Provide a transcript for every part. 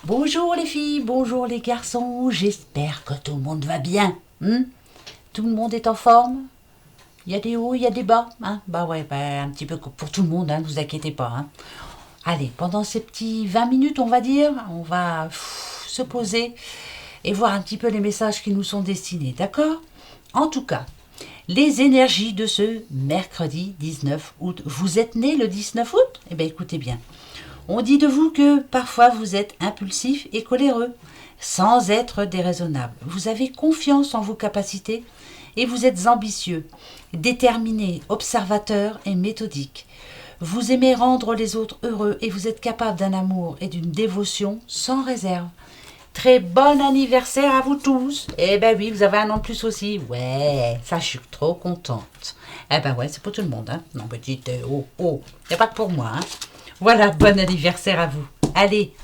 Bonjour les filles, bonjour les garçons, j'espère que tout le monde va bien. Tout le monde est en forme. Il y a des hauts, il y a des bas. Bah ouais, un petit peu pour tout le monde, ne vous inquiétez pas. Allez, pendant ces petits 20 minutes, on va dire, on va se poser et voir un petit peu les messages qui nous sont destinés, d'accord? En tout cas, les énergies de ce mercredi 19 août. Vous êtes né le 19 août? Eh bien, écoutez bien. On dit de vous que parfois vous êtes impulsif et coléreux, sans être déraisonnable. Vous avez confiance en vos capacités et vous êtes ambitieux, déterminé, observateur et méthodique. Vous aimez rendre les autres heureux et vous êtes capable d'un amour et d'une dévotion sans réserve. Très bon anniversaire à vous tous. Eh ben oui, vous avez un an de plus aussi. Ouais, ça je suis trop contente. Eh ben ouais, c'est pour tout le monde. Non, petite, c'est pas que pour moi. Voilà, bon anniversaire à vous. Allez,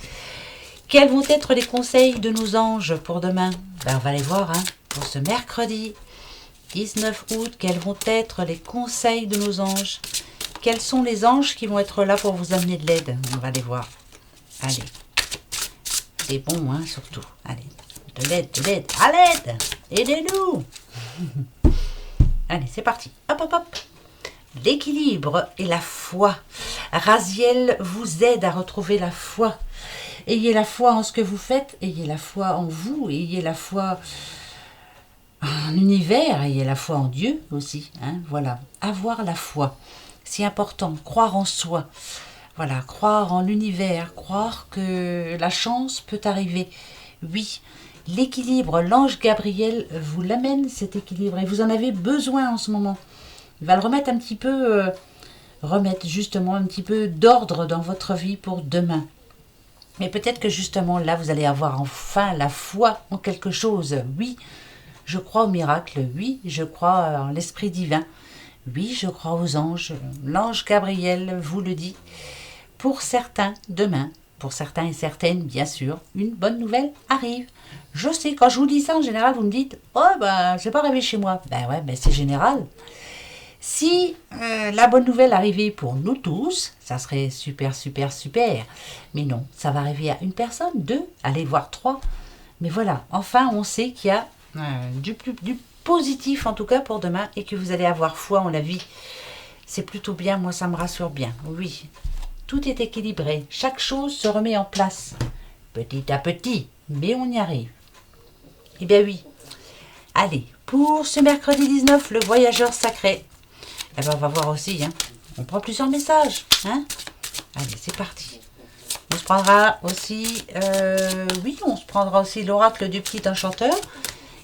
quels vont être les conseils de nos anges pour demain? On va les voir, pour ce mercredi 19 août. Quels vont être les conseils de nos anges? Quels sont les anges qui vont être là pour vous amener de l'aide? On va les voir. Allez. C'est bon, surtout. Allez, de l'aide. À l'aide! Aidez-nous! Allez, c'est parti. Hop, hop, hop. L'équilibre et la foi. Raziel vous aide à retrouver la foi. Ayez la foi en ce que vous faites, ayez la foi en vous, ayez la foi en l'univers, ayez la foi en Dieu aussi. Voilà, avoir la foi, c'est important, croire en soi. Voilà, croire en l'univers, croire que la chance peut arriver. Oui, l'équilibre, l'ange Gabriel vous l'amène cet équilibre et vous en avez besoin en ce moment. Il va le remettre un petit peu, remettre justement un petit peu d'ordre dans votre vie pour demain. Mais peut-être que justement là, vous allez avoir enfin la foi en quelque chose. Oui, je crois au miracle. Oui, je crois en l'Esprit divin. Oui, je crois aux anges. L'ange Gabriel vous le dit. Pour certains, demain, pour certains et certaines, bien sûr, une bonne nouvelle arrive. Je sais, quand je vous dis ça, en général, vous me dites « Oh, c'est pas arrivé chez moi. » Ouais, c'est général. Si la bonne nouvelle arrivait pour nous tous, ça serait super, super, super. Mais non, ça va arriver à une personne, deux, allez voir trois. Mais voilà, enfin, on sait qu'il y a du positif, en tout cas, pour demain, et que vous allez avoir foi en la vie. C'est plutôt bien, moi, ça me rassure bien. Oui, tout est équilibré, chaque chose se remet en place, petit à petit, mais on y arrive. Eh bien oui. Allez, pour ce mercredi 19, le voyageur sacré. Eh bien, on va voir aussi, on prend plusieurs messages, Allez, c'est parti. On se prendra aussi, on se prendra aussi l'oracle du petit enchanteur,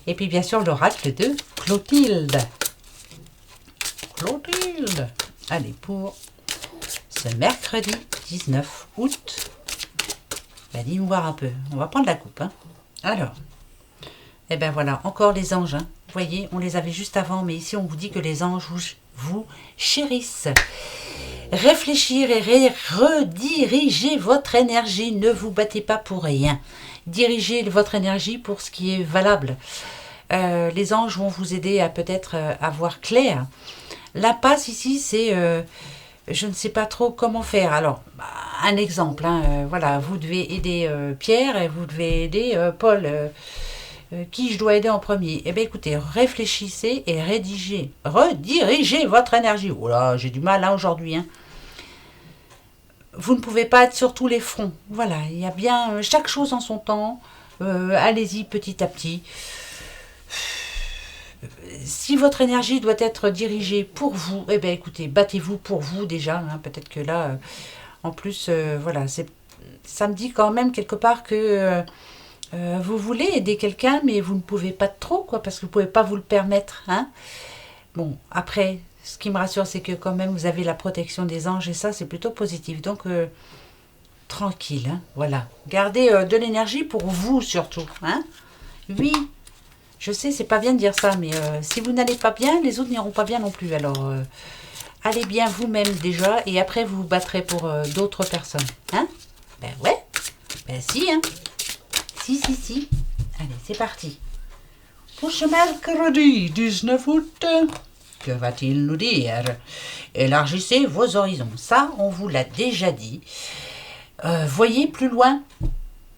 et puis bien sûr l'oracle de Clotilde. Allez, pour ce mercredi 19 août. Dis-nous voir un peu. On va prendre la coupe. Alors, eh bien voilà, encore les anges. Vous voyez, on les avait juste avant, mais ici on vous dit que les anges vous chérissent. Réfléchir et rediriger votre énergie. Ne vous battez pas pour rien. Dirigez votre énergie pour ce qui est valable. Les anges vont vous aider à peut-être à voir clair. L'impasse ici, c'est je ne sais pas trop comment faire. Alors, un exemple, voilà, vous devez aider Pierre et vous devez aider Paul. Qui je dois aider en premier? Eh bien, écoutez, réfléchissez et redirigez votre énergie. Oh là, j'ai du mal aujourd'hui. Vous ne pouvez pas être sur tous les fronts. Voilà, il y a bien chaque chose en son temps. Allez-y petit à petit. Si votre énergie doit être dirigée pour vous, eh bien écoutez, battez-vous pour vous déjà. Peut-être que là, en plus, voilà, ça me dit quand même quelque part que vous voulez aider quelqu'un, mais vous ne pouvez pas trop, parce que vous ne pouvez pas vous le permettre. Bon, après, ce qui me rassure, c'est que quand même, vous avez la protection des anges, et ça, c'est plutôt positif. Donc, tranquille, voilà. Gardez de l'énergie pour vous, surtout. Oui. Je sais, c'est pas bien de dire ça, mais si vous n'allez pas bien, les autres n'iront pas bien non plus. Alors, allez bien vous-même déjà, et après vous vous battrez pour d'autres personnes. Ben ouais. Ben si, Si. Allez, c'est parti. Pour ce mercredi 19 août, que va-t-il nous dire? Élargissez vos horizons. Ça, on vous l'a déjà dit. Voyez plus loin.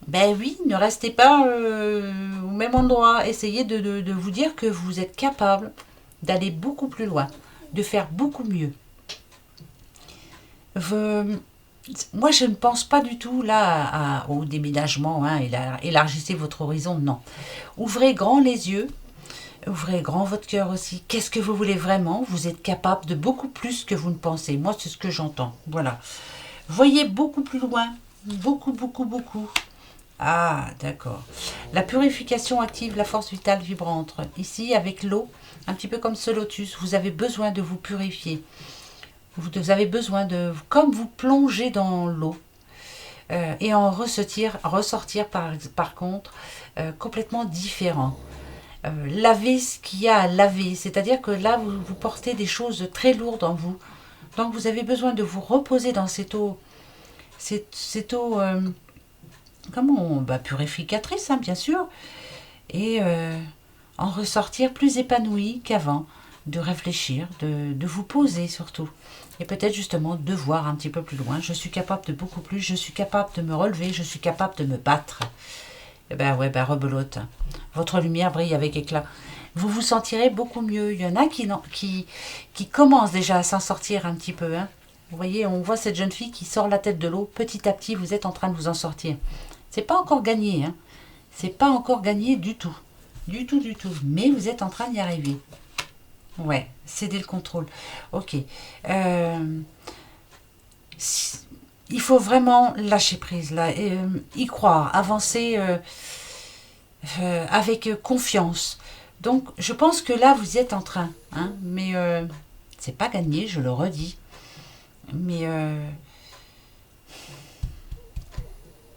Ben oui, ne restez pas au même endroit. Essayez de vous dire que vous êtes capable d'aller beaucoup plus loin, de faire beaucoup mieux. Vous- Moi, je ne pense pas du tout là au déménagement, hein, élargissez votre horizon, non. Ouvrez grand les yeux, ouvrez grand votre cœur aussi. Qu'est-ce que vous voulez vraiment? Vous êtes capable de beaucoup plus que vous ne pensez. Moi, c'est ce que j'entends. Voilà. Voyez beaucoup plus loin. Beaucoup, beaucoup, beaucoup. Ah, d'accord. La purification active la force vitale vibrante. Ici, avec l'eau, un petit peu comme ce lotus, vous avez besoin de vous purifier. Vous avez besoin de, comme vous plongez dans l'eau, et en ressortir par contre complètement différent. Laver ce qu'il y a à laver, c'est-à-dire que là, vous portez des choses très lourdes en vous. Donc, vous avez besoin de vous reposer dans cette eau, cette eau, purificatrice, hein, bien sûr, et en ressortir plus épanoui qu'avant, de réfléchir, de vous poser surtout. Et peut-être justement de voir un petit peu plus loin. Je suis capable de beaucoup plus, je suis capable de me relever, je suis capable de me battre. Eh ben ouais, ben rebelote. Votre lumière brille avec éclat. Vous vous sentirez beaucoup mieux. Il y en a qui commencent déjà à s'en sortir un petit peu. Hein. Vous voyez, on voit cette jeune fille qui sort la tête de l'eau. Petit à petit, vous êtes en train de vous en sortir. C'est pas encore gagné. Hein. C'est pas encore gagné du tout. Du tout, du tout. Mais vous êtes en train d'y arriver. Ouais, céder le contrôle. Ok. Il faut vraiment lâcher prise là, y croire, avancer avec confiance. Donc, je pense que là, vous y êtes en train, hein, mais c'est pas gagné, je le redis. Mais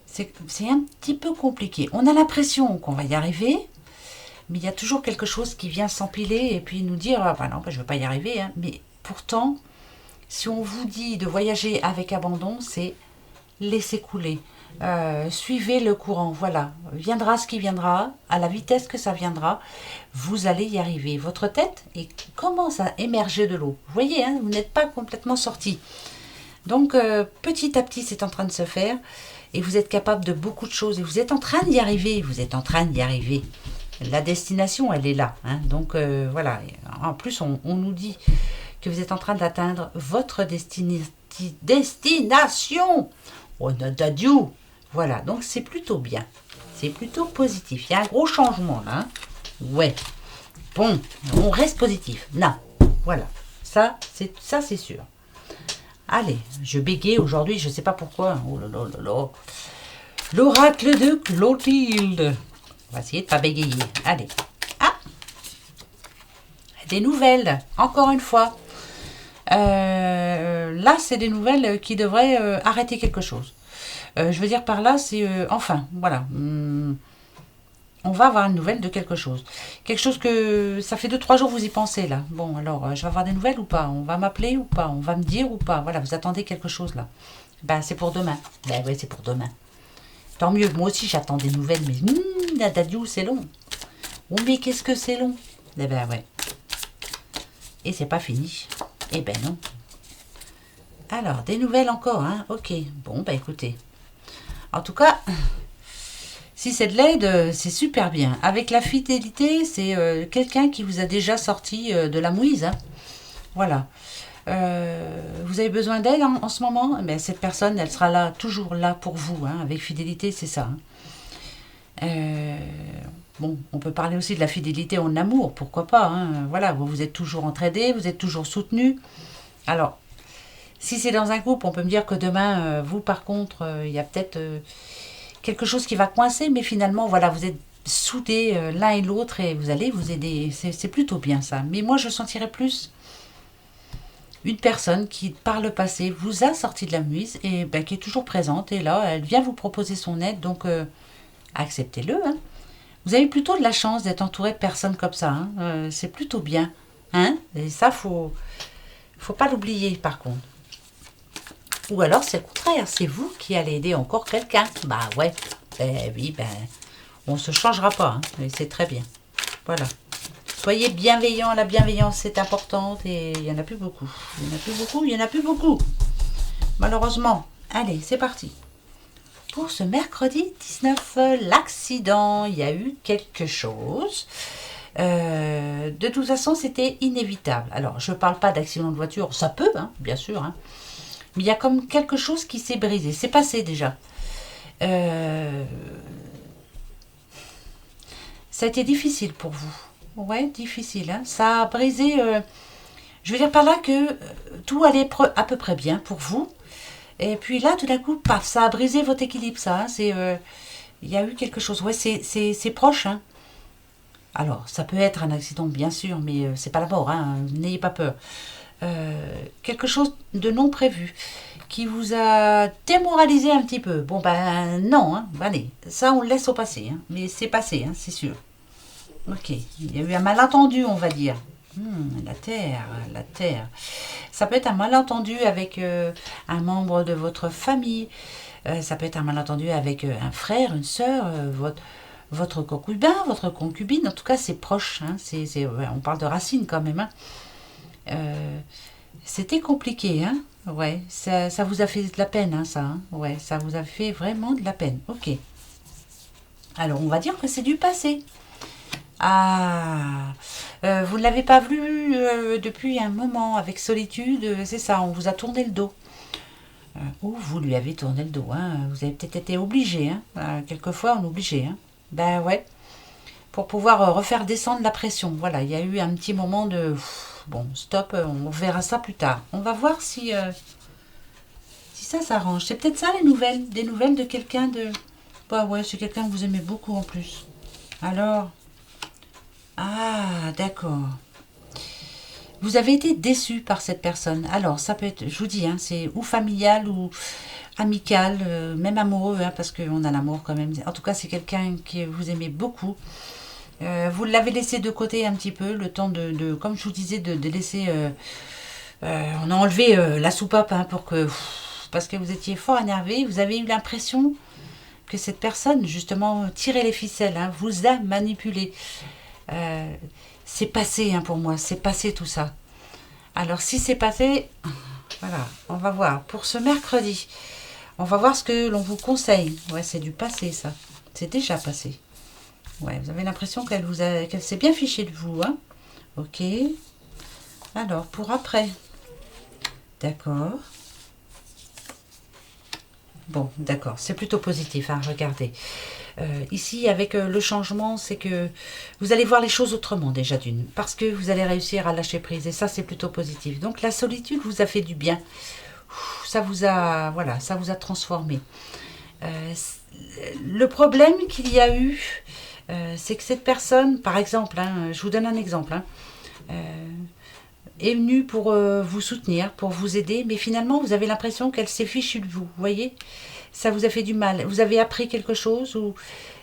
c'est un petit peu compliqué. On a l'impression qu'on va y arriver, mais il y a toujours quelque chose qui vient s'empiler et puis nous dire ah, bah non, bah, je ne vais pas y arriver. Hein. Mais pourtant, si on vous dit de voyager avec abandon, c'est laisser couler. Suivez le courant, voilà. Viendra ce qui viendra, à la vitesse que ça viendra, vous allez y arriver. Votre tête commence à émerger de l'eau. Vous voyez, hein, vous n'êtes pas complètement sorti. Donc, petit à petit, c'est en train de se faire. Et vous êtes capable de beaucoup de choses. Et vous êtes en train d'y arriver. Vous êtes en train d'y arriver. La destination, elle est là. Hein. Donc, voilà. En plus, on nous dit que vous êtes en train d'atteindre votre destination. Oh, Dieu. Voilà, donc c'est plutôt bien. C'est plutôt positif. Il y a un gros changement là. Hein. Ouais. Bon, on reste positif. Non. Voilà. Ça, c'est sûr. Allez, je bégaye aujourd'hui, je ne sais pas pourquoi. Oh là là là là. L'oracle de Clotilde. On va essayer de ne pas bégayer. Allez. Ah, des nouvelles, encore une fois. Là, c'est des nouvelles qui devraient arrêter quelque chose. Je veux dire par là, c'est enfin, voilà. On va avoir une nouvelle de quelque chose. Quelque chose que ça fait 2-3 jours vous y pensez là. Bon, alors, je vais avoir des nouvelles ou pas? On va m'appeler ou pas? On va me dire ou pas? Voilà, vous attendez quelque chose là. Ben, c'est pour demain. Ben ouais, c'est pour demain. Tant mieux, moi aussi j'attends des nouvelles, mais la dadiou, c'est long. Oh, mais qu'est-ce que c'est long? Eh ben ouais. Et c'est pas fini. Eh ben non. Alors, des nouvelles encore, hein? Ok. Bon, bah écoutez. En tout cas, si c'est de l'aide, c'est super bien. Avec la fidélité, c'est quelqu'un qui vous a déjà sorti de la mouise. Hein. Voilà. Vous avez besoin d'aide en ce moment? Mais cette personne, elle sera là, toujours là pour vous. Hein. Avec fidélité, c'est ça. Hein. Bon, on peut parler aussi de la fidélité en amour, pourquoi pas. Hein. Voilà, vous êtes toujours entraidés, vous êtes toujours soutenus. Alors, si c'est dans un groupe, on peut me dire que demain, vous par contre, il y a peut-être quelque chose qui va coincer, mais finalement, voilà, vous êtes soudés l'un et l'autre et vous allez vous aider. C'est plutôt bien ça. Mais moi, je sentirais plus une personne qui, par le passé, vous a sorti de la mouise et ben, qui est toujours présente. Et là, elle vient vous proposer son aide, donc acceptez-le. Hein. Vous avez plutôt de la chance d'être entouré de personnes comme ça. Hein. C'est plutôt bien. Hein. Et ça, faut pas l'oublier, par contre. Ou alors c'est le contraire, c'est vous qui allez aider encore quelqu'un. Bah ouais, ben oui, ben on se changera pas, hein, mais c'est très bien. Voilà. Soyez bienveillants, la bienveillance c'est importante et il n'y en a plus beaucoup. Il n'y en a plus beaucoup, il n'y en a plus beaucoup. Malheureusement. Allez, c'est parti. pour ce mercredi 19, l'accident, il y a eu quelque chose. De toute façon, c'était inévitable. Alors, je ne parle pas d'accident de voiture, ça peut, hein, bien sûr, hein, mais il y a comme quelque chose qui s'est brisé. C'est passé déjà. Ça a été difficile pour vous. Ouais, difficile. Hein. Ça a brisé. Je veux dire par là que tout allait à peu près bien pour vous. Et puis là, tout d'un coup, paf, ça a brisé votre équilibre, ça. Hein. Il y a eu quelque chose. Ouais, c'est proche. Hein. Alors, ça peut être un accident, bien sûr, mais c'est pas la mort. Hein. N'ayez pas peur. Quelque chose de non prévu qui vous a démoralisé un petit peu. Bon, ben non. Hein. Allez, ça, on le laisse au passé. Hein. Mais c'est passé, hein, c'est sûr. Ok, il y a eu un malentendu, on va dire. La terre, la terre. Ça peut être un malentendu avec un membre de votre famille. Ça peut être un malentendu avec un frère, une sœur, votre concubin, votre concubine. En tout cas, c'est proche. Hein, ouais, on parle de racines quand même. Hein. C'était compliqué. Hein. Ouais, ça vous a fait de la peine, hein, ça. Hein. Ouais, ça vous a fait vraiment de la peine. Ok. Alors, on va dire que c'est du passé. Ah, vous ne l'avez pas vu depuis un moment avec solitude, c'est ça, on vous a tourné le dos. Ou vous lui avez tourné le dos, hein, vous avez peut-être été obligé, hein, quelquefois on est obligé. Hein. Ben ouais, pour pouvoir refaire descendre la pression. Voilà, il y a eu un petit moment de... Bon, stop, on verra ça plus tard. On va voir si ça s'arrange. C'est peut-être ça les nouvelles, des nouvelles de quelqu'un de... Bah ouais, c'est quelqu'un que vous aimez beaucoup en plus. Alors... Ah, d'accord. Vous avez été déçu par cette personne. Alors, ça peut être, je vous dis, hein, c'est ou familial ou amical, même amoureux, hein, parce qu'on a l'amour quand même. En tout cas, c'est quelqu'un que vous aimez beaucoup. Vous l'avez laissé de côté un petit peu, le temps comme je vous disais, de laisser... on a enlevé la soupape hein, parce que vous étiez fort énervé. Vous avez eu l'impression que cette personne, justement, tirait les ficelles, hein, vous a manipulé. C'est passé hein, pour moi, c'est passé tout ça. Alors si c'est passé, voilà, on va voir. Pour ce mercredi, on va voir ce que l'on vous conseille. Ouais, c'est du passé ça. C'est déjà passé. Ouais, vous avez l'impression qu'elle s'est bien fichée de vous. Hein. Ok. Alors, pour après. D'accord. Bon, d'accord, c'est plutôt positif, hein, regardez. Ici, avec le changement, c'est que vous allez voir les choses autrement déjà d'une, parce que vous allez réussir à lâcher prise, et ça, c'est plutôt positif. Donc, la solitude vous a fait du bien. Ça vous a, voilà, ça vous a transformé. Le problème qu'il y a eu, c'est que cette personne, par exemple, hein, je vous donne un exemple, hein, est venue pour vous soutenir, pour vous aider, mais finalement, vous avez l'impression qu'elle s'est fichue de vous, vous voyez ? Ça vous a fait du mal. Vous avez appris quelque chose, ou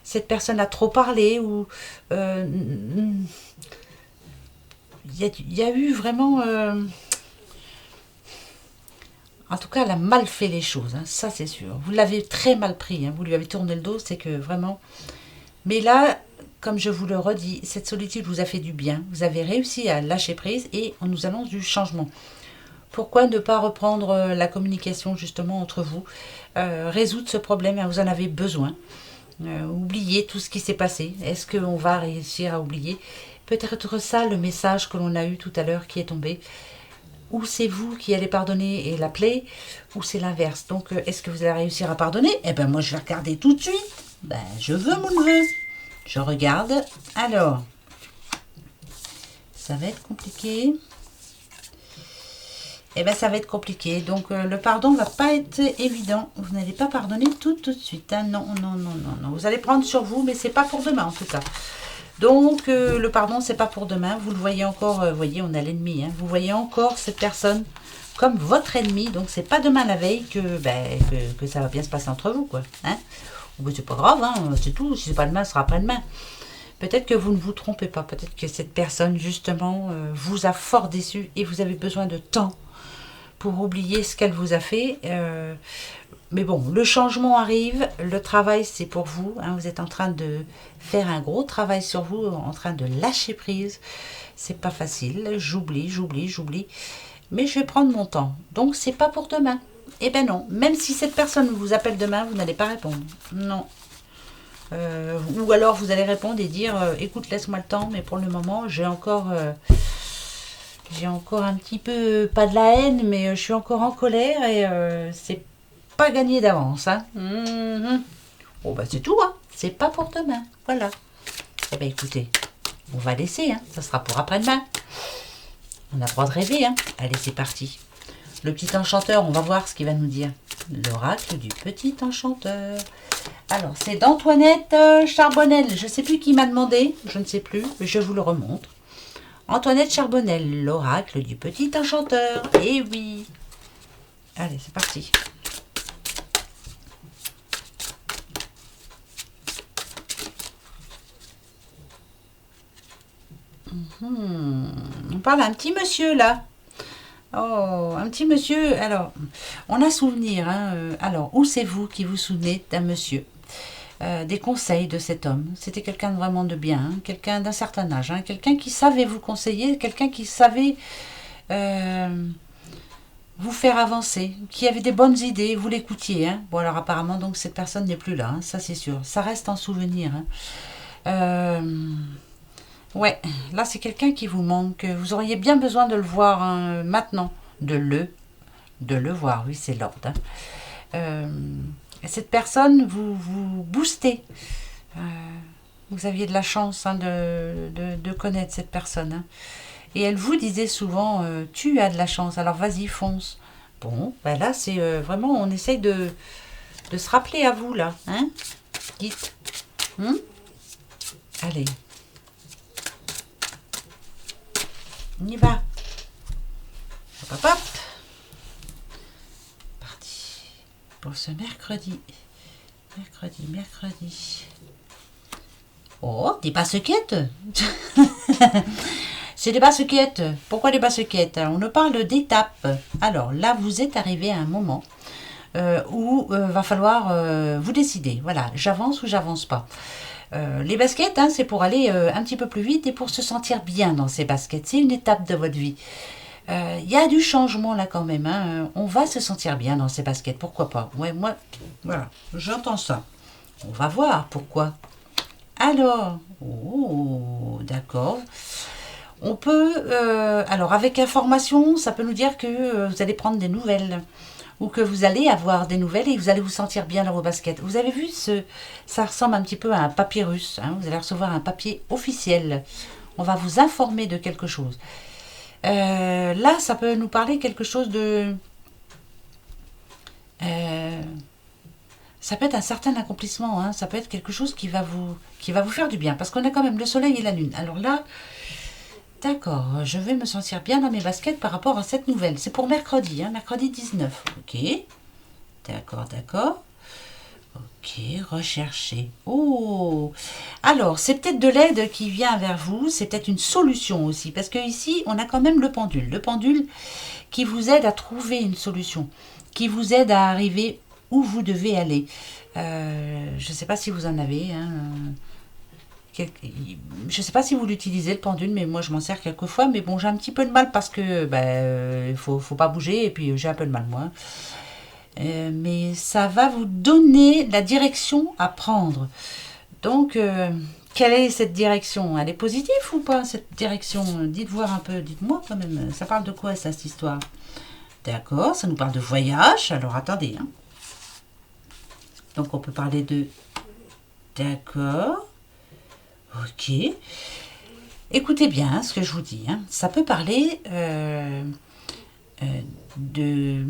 cette personne a trop parlé, ou il y a eu vraiment... en tout cas, elle a mal fait les choses, hein, ça c'est sûr. Vous l'avez très mal pris, hein, vous lui avez tourné le dos, c'est que vraiment... Mais là... Comme je vous le redis, cette solitude vous a fait du bien. Vous avez réussi à lâcher prise et on nous annonce du changement. Pourquoi ne pas reprendre la communication justement entre vous, résoudre ce problème, vous en avez besoin. Oublier tout ce qui s'est passé. Est-ce qu'on va réussir à oublier? Peut-être ça le message que l'on a eu tout à l'heure qui est tombé. Ou c'est vous qui allez pardonner et l'appeler, ou c'est l'inverse. Donc est-ce que vous allez réussir à pardonner? Eh bien moi je vais regarder tout de suite. Ben je veux mon neveu. Je regarde. Alors, ça va être compliqué. Eh bien, ça va être compliqué. Donc, le pardon ne va pas être évident. Vous n'allez pas pardonner tout de suite. Hein. Non, non, non, non, non. Vous allez prendre sur vous, mais c'est pas pour demain, en tout cas. Donc, le pardon, c'est pas pour demain. Vous le voyez encore. Vous voyez, on a l'ennemi. Hein. Vous voyez encore cette personne comme votre ennemi. Donc, c'est pas demain la veille que ça va bien se passer entre vous, quoi. Hein. C'est pas grave, hein, c'est tout. Si c'est pas demain, ce sera après-demain. Peut-être que vous ne vous trompez pas. Peut-être que cette personne, justement, vous a fort déçu et vous avez besoin de temps pour oublier ce qu'elle vous a fait. Mais bon, le changement arrive. Le travail, c'est pour vous. Hein, vous êtes en train de faire un gros travail sur vous, en train de lâcher prise. C'est pas facile. J'oublie. Mais je vais prendre mon temps. Donc, c'est pas pour demain. Eh ben non. Même si cette personne vous appelle demain, vous n'allez pas répondre. Non. Ou alors vous allez répondre et dire écoute, laisse-moi le temps, mais pour le moment, j'ai encore un petit peu, pas de la haine, mais je suis encore en colère et c'est pas gagné d'avance. Hein. Bon, bah c'est tout, hein. C'est pas pour demain. Voilà. Eh ben écoutez, on va laisser, hein. Ça sera pour après-demain. On a le droit de rêver, hein. Allez, c'est parti. Le petit enchanteur, on va voir ce qu'il va nous dire. L'oracle du petit enchanteur. Alors, c'est d'Antoinette Charbonnel. Je ne sais plus qui m'a demandé. Je ne sais plus. Je vous le remontre. Antoinette Charbonnel, l'oracle du petit enchanteur. Eh oui. Allez, c'est parti. On parle à un petit monsieur là. Oh, un petit monsieur. Alors, on a souvenir. Hein, alors, où c'est vous qui vous souvenez d'un monsieur des conseils de cet homme? C'était quelqu'un de vraiment de bien, hein, quelqu'un d'un certain âge, hein, quelqu'un qui savait vous conseiller, quelqu'un qui savait vous faire avancer, qui avait des bonnes idées, vous l'écoutiez. Hein. Bon, alors apparemment, donc, cette personne n'est plus là, hein, ça c'est sûr. Ça reste en souvenir. Hein. Ouais, là c'est quelqu'un qui vous manque. Vous auriez bien besoin de le voir hein, maintenant. De le voir, oui, c'est l'ordre. Hein. Cette personne, vous boostez. Vous aviez de la chance hein, de connaître cette personne. Hein. Et elle vous disait souvent, tu as de la chance, alors vas-y, fonce. Bon, ben là, c'est vraiment, on essaye de se rappeler à vous, là. Hein. Dites. Allez. On y va. Hop, hop, hop. Parti. Pour ce mercredi. Mercredi. Oh, des baskets. C'est des baskets. Pourquoi des baskets? On nous parle d'étapes. Alors là, vous êtes arrivé à un moment où va falloir vous décider. Voilà, j'avance ou j'avance pas. Les baskets, hein, c'est pour aller un petit peu plus vite et pour se sentir bien dans ces baskets. C'est une étape de votre vie. Il y a du changement là quand même. Hein. On va se sentir bien dans ces baskets. Pourquoi pas? Ouais, moi, voilà, j'entends ça. On va voir pourquoi. Alors, oh, d'accord. On peut, alors avec information, ça peut nous dire que vous allez prendre des nouvelles ou que vous allez avoir des nouvelles et vous allez vous sentir bien dans vos baskets. Vous avez vu, ça ressemble un petit peu à un papyrus. Hein, vous allez recevoir un papier officiel. On va vous informer de quelque chose. Là, ça peut nous parler quelque chose de... ça peut être un certain accomplissement. Hein, ça peut être quelque chose qui va vous faire du bien. Parce qu'on a quand même le soleil et la lune. Alors là... D'accord, je vais me sentir bien dans mes baskets par rapport à cette nouvelle. C'est pour mercredi, hein, mercredi 19. Ok, d'accord. Ok, rechercher. Oh, alors c'est peut-être de l'aide qui vient vers vous, c'est peut-être une solution aussi. Parce que ici, on a quand même le pendule. Le pendule qui vous aide à trouver une solution, qui vous aide à arriver où vous devez aller. Je ne sais pas si vous en avez, hein. Je ne sais pas si vous l'utilisez le pendule, mais moi je m'en sers quelques fois. Mais bon, j'ai un petit peu de mal parce que il faut pas bouger et puis j'ai un peu de mal moi. Mais ça va vous donner la direction à prendre. Donc, quelle est cette direction? Elle est positive ou pas cette direction? Dites voir un peu, dites-moi quand même. Ça parle de quoi ça, cette histoire? D'accord, ça nous parle de voyage. Alors attendez. Hein. Donc on peut parler de... D'accord. Ok. Écoutez bien ce que je vous dis. Hein. Ça peut parler de...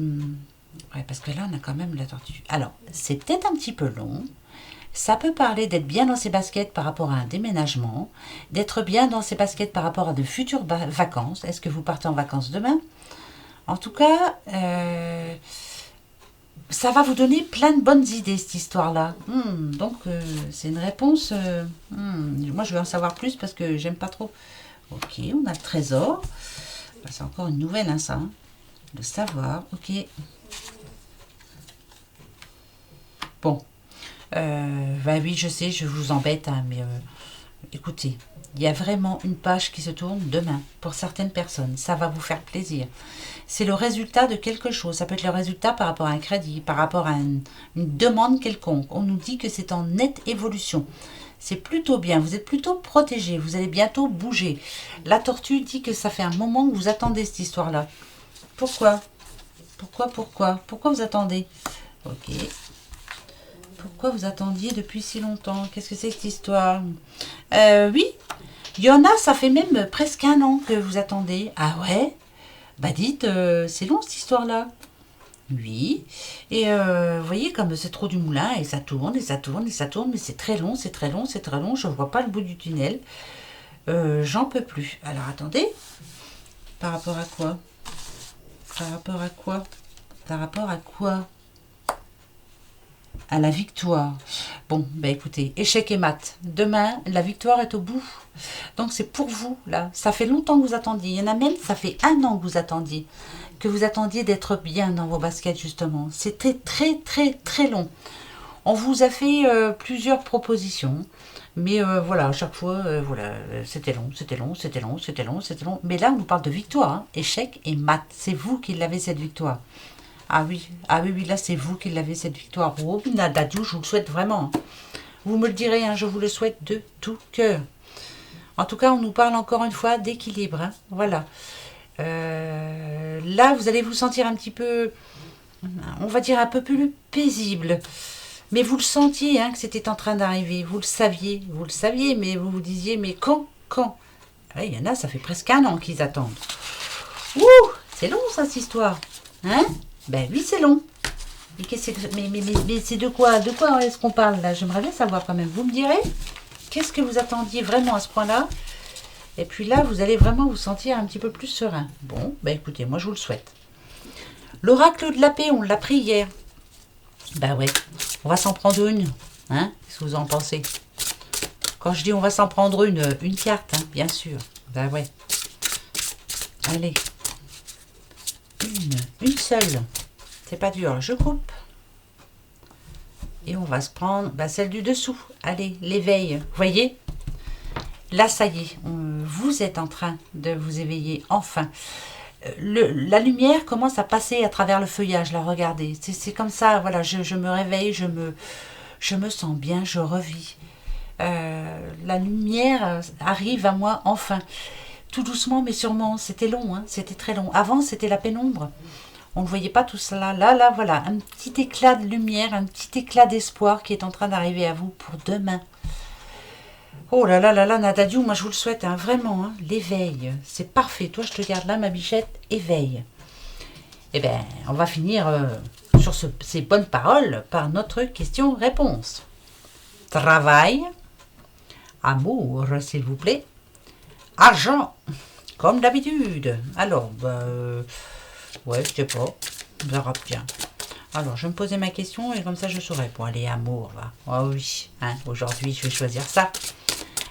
Ouais, parce que là, on a quand même la tortue. Alors, c'est peut-être un petit peu long. Ça peut parler d'être bien dans ses baskets par rapport à un déménagement, d'être bien dans ses baskets par rapport à de futures vacances. Est-ce que vous partez en vacances demain? En tout cas, ça va vous donner plein de bonnes idées, cette histoire-là. Donc, c'est une réponse... moi, je veux en savoir plus parce que j'aime pas trop. Ok, on a le trésor. C'est encore une nouvelle, hein, ça. Hein. Le savoir, ok. Bon. Oui, je sais, je vous embête, hein, mais écoutez, il y a vraiment une page qui se tourne demain pour certaines personnes. Ça va vous faire plaisir. C'est le résultat de quelque chose. Ça peut être le résultat par rapport à un crédit, par rapport à une demande quelconque. On nous dit que c'est en nette évolution. C'est plutôt bien. Vous êtes plutôt protégé. Vous allez bientôt bouger. La tortue dit que ça fait un moment que vous attendez cette histoire-là. Pourquoi? Pourquoi vous attendez? Ok. Pourquoi vous attendiez depuis si longtemps? Qu'est-ce que c'est que cette histoire? Oui, il y en a, ça fait même presque un an que vous attendez. Ah ouais? Bah dites, c'est long cette histoire-là. Oui. Et vous voyez comme c'est trop du moulin et ça tourne et ça tourne et ça tourne, mais c'est très long, c'est très long, c'est très long. Je ne vois pas le bout du tunnel. J'en peux plus. Alors attendez. Par rapport à quoi? Par rapport à quoi? Par rapport à quoi? À la victoire. Bon, ben écoutez, échec et mat. Demain, la victoire est au bout. Donc c'est pour vous, là. Ça fait longtemps que vous attendiez. Il y en a même, ça fait un an que vous attendiez. Que vous attendiez d'être bien dans vos baskets, justement. C'était très, très, très long. On vous a fait plusieurs propositions. Mais voilà, à chaque fois, voilà, c'était long, c'était long, c'était long, c'était long, c'était long. Mais là, on nous parle de victoire, hein. Échec et mat. C'est vous qui l'avez, cette victoire. Ah oui, oui, là c'est vous qui l'avez cette victoire. Oh, Nadadiou, je vous le souhaite vraiment. Vous me le direz, hein, je vous le souhaite de tout cœur. En tout cas, on nous parle encore une fois d'équilibre. Hein, voilà. Là, vous allez vous sentir un petit peu, on va dire un peu plus paisible. Mais vous le sentiez hein, que c'était en train d'arriver. Vous le saviez, mais vous vous disiez, mais quand Il y en a, ça fait presque un an qu'ils attendent. Ouh, c'est long ça, cette histoire. Hein? Ben oui, c'est long. Mais c'est de quoi est-ce qu'on parle là? J'aimerais bien savoir quand même. Vous me direz, qu'est-ce que vous attendiez vraiment à ce point-là? Et puis là, vous allez vraiment vous sentir un petit peu plus serein. Bon, ben écoutez, moi je vous le souhaite. L'oracle de la paix, on l'a pris hier. Ben ouais, on va s'en prendre une. Hein? Qu'est-ce que vous en pensez? Quand je dis on va s'en prendre une carte, hein, bien sûr. Ben ouais. Allez. Une seule. C'est pas dur. Je coupe. Et on va se prendre celle du dessous. Allez, l'éveil. Vous voyez? Là, ça y est. Vous êtes en train de vous éveiller. Enfin. La lumière commence à passer à travers le feuillage. Là, regardez. C'est comme ça. Voilà, je me réveille. Je me sens bien. Je revis. La lumière arrive à moi enfin. Tout doucement, mais sûrement. C'était long. Hein, c'était très long. Avant, c'était la pénombre. On ne voyait pas tout cela. Là, voilà, un petit éclat de lumière, un petit éclat d'espoir qui est en train d'arriver à vous pour demain. Oh là, Nadadiou, moi je vous le souhaite, hein, vraiment, hein, l'éveil. C'est parfait. Toi, je te garde là, ma bichette, éveil. Eh bien, on va finir sur ces bonnes paroles par notre question-réponse. Travail, amour, s'il vous plaît. Argent, comme d'habitude. Alors, ouais, je sais pas. On verra bien. Alors, je vais me poser ma question et comme ça, je saurai. Bon, allez, amour, va. Oh oui, hein, aujourd'hui, je vais choisir ça.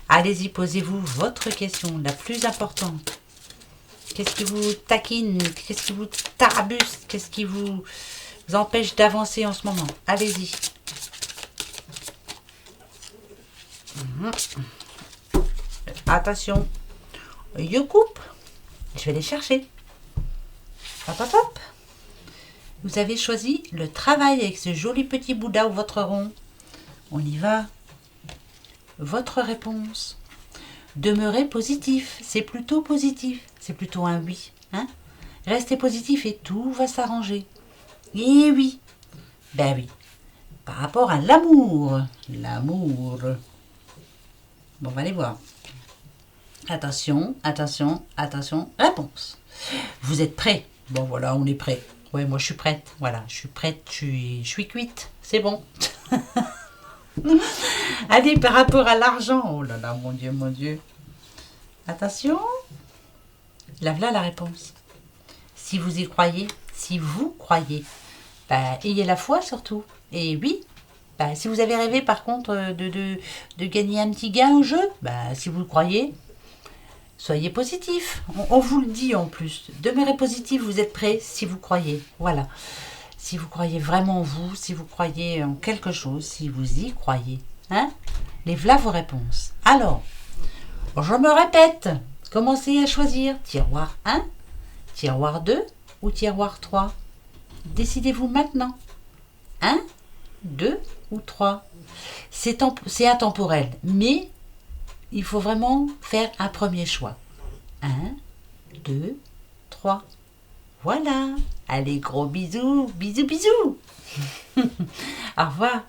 Allez-y, posez-vous votre question, la plus importante. Qu'est-ce qui vous taquine? Qu'est-ce qui vous tarabuste? Qu'est-ce qui vous empêche d'avancer en ce moment? Allez-y. Attention. Je coupe. Je vais les chercher. Hop, hop, hop. Vous avez choisi le travail avec ce joli petit Bouddha ou votre rond. On y va. Votre réponse. Demeurez positif. C'est plutôt positif. C'est plutôt un oui. Hein? Restez positif et tout va s'arranger. Et oui. Ben oui. Par rapport à l'amour. L'amour. Bon, on va aller voir. Attention, attention, attention. Réponse. Vous êtes prêts? Bon, voilà, on est prêt. Ouais, moi, je suis prête. Voilà, je suis prête. Je suis cuite. C'est bon. Allez, par rapport à l'argent. Oh là là, mon Dieu, mon Dieu. Attention. Là, voilà la réponse. Si vous y croyez, si vous croyez, ayez la foi surtout. Et oui, si vous avez rêvé par contre de gagner un petit gain au jeu, si vous le croyez, soyez positif. On vous le dit en plus. Demeurez positif, vous êtes prêts si vous croyez. Voilà. Si vous croyez vraiment en vous, si vous croyez en quelque chose, si vous y croyez. Hein? Les voilà vos réponses. Alors, Je me répète. Commencez à choisir tiroir 1, tiroir 2 ou tiroir 3. Décidez-vous maintenant. 1, 2 ou 3. C'est intemporel, mais il faut vraiment faire un premier choix. 1, 2, 3. Voilà. Allez, gros bisous, bisous, bisous. Au revoir.